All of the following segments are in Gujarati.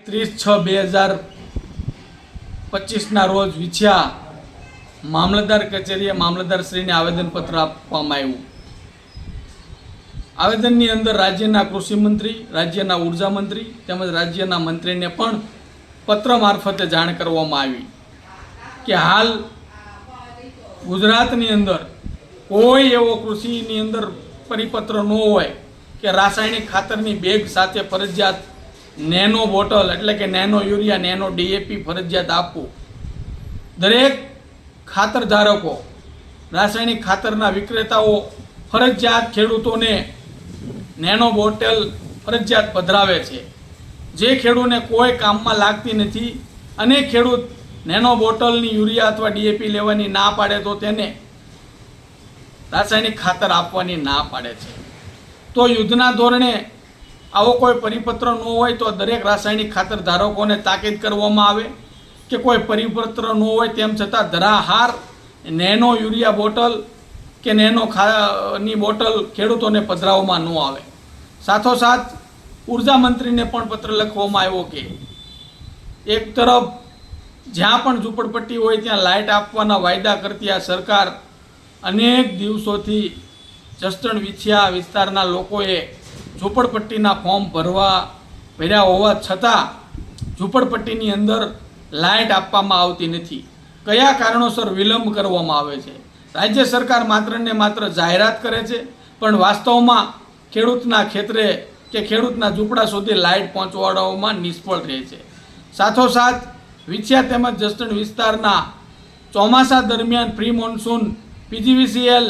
30/6/2025 રોજ વિછ્યા મામલતદાર કચેરીએ મામલતદારશ્રીને આવેદનપત્ર આપવામાં આવ્યું। આવેદનની અંદર રાજ્યના કૃષિ મંત્રી, રાજ્યના ઉર્જા મંત્રી તેમજ રાજ્યના મંત્રીને પણ પત્ર મારફતે જાણ કરવામાં આવી કે હાલ ગુજરાતની અંદર કોઈ એવો કૃષિની અંદર પરિપત્ર ન હોય કે રાસાયણિક ખાતરની બેગ સાથે ફરજિયાત નેનો બોટલ એટલે કે નેનો યુરિયા, નેનો ડીએપી ફરજિયાત આપવું। દરેક ખાતર ધારકો, રાસાયણિક ખાતરના વિક્રેતાઓ ફરજિયાત ખેડૂતોને નેનો બોટલ ફરજિયાત પધરાવે છે। જે ખેડૂતને કોઈ કામમાં લાગતી નથી અને ખેડૂત નેનો બોટલની યુરિયા અથવા ડીએપી લેવાની ના પાડે તો તેને રાસાયણિક ખાતર આપવાની ના પાડે છે। તો યુદ્ધના ધોરણે આવો કોઈ પરિપત્ર ન હોય તો દરેક રાસાયણિક ખાતર ધારકોને તાકીદ કરવામાં આવે કે કોઈ પરિપત્ર ન હોય તેમ છતાં ધરાહાર નેનો યુરિયા બોટલ કે નેનો ની બોટલ ખેડૂતોને પધરાવવામાં ન આવે। સાથોસાથ ઉર્જા મંત્રીને પણ પત્ર લખવામાં આવ્યો કે એક તરફ જ્યાં પણ ઝૂંપડપટ્ટી હોય ત્યાં લાઇટ આપવાના વાયદા કરતી આ સરકાર અનેક દિવસોથી જસદણ વિછિયા વિસ્તારના લોકોએ ઝૂંપડપટ્ટીના ફોર્મ ભર્યા હોવા છતાં ઝૂંપડપટ્ટીની અંદર લાઇટ આપવામાં આવતી નથી। કયા કારણોસર વિલંબ કરવામાં આવે છે? રાજ્ય સરકાર માત્ર ને માત્ર જાહેરાત કરે છે પણ વાસ્તવમાં ખેડૂતના ખેતરે કે ખેડૂતના ઝૂંપડા સુધી લાઇટ પહોંચવાડવામાં નિષ્ફળ રહે છે। સાથોસાથ વિછિયા તેમજ જસદણ વિસ્તારના ચોમાસા દરમિયાન પ્રી મોન્સૂન પીજીવીસીએલ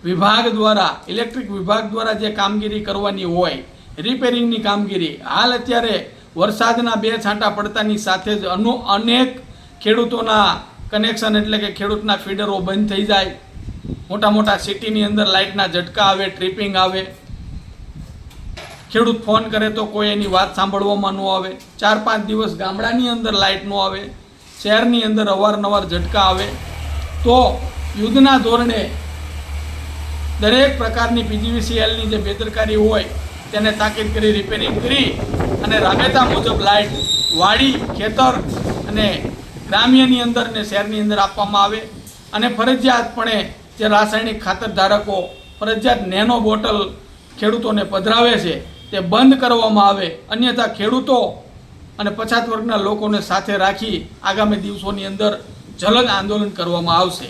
વિભાગ દ્વારા, ઇલેક્ટ્રિક વિભાગ દ્વારા જે કામગીરી કરવાની હોય, રિપેરિંગની કામગીરી, હાલ અત્યારે વરસાદના 2 છાંટા પડતાની સાથે જ અનેક ખેડૂતોના કનેક્શન એટલે કે ખેડૂતના ફીડરો બંધ થઈ જાય। મોટા મોટા સિટીની અંદર લાઇટના ઝટકા આવે, ટ્રિપિંગ આવે, ખેડૂત ફોન કરે તો કોઈ એની વાત સાંભળવામાં ન આવે। 4-5 દિવસ ગામડાની અંદર લાઇટ ન આવે, શહેરની અંદર અવારનવાર ઝટકા આવે। તો યુદ્ધના ધોરણે દરેક પ્રકારની પીજીવીસીએલની જે બેદરકારી હોય તેને તાકીદ કરી, રિપેરિંગ કરી અને રાબેતા મુજબ લાઇટ વાડી, ખેતર અને ગ્રામ્યની અંદર ને શહેરની અંદર આપવામાં આવે અને ફરજિયાતપણે જે રાસાયણિક ખાતર ધારકો ફરજિયાત નેનો બોટલ ખેડૂતોને પધરાવે છે તે બંધ કરવામાં આવે। અન્યથા ખેડૂતો અને પછાત વર્ગના લોકોને સાથે રાખી આગામી દિવસોની અંદર જલદ આંદોલન કરવામાં આવશે।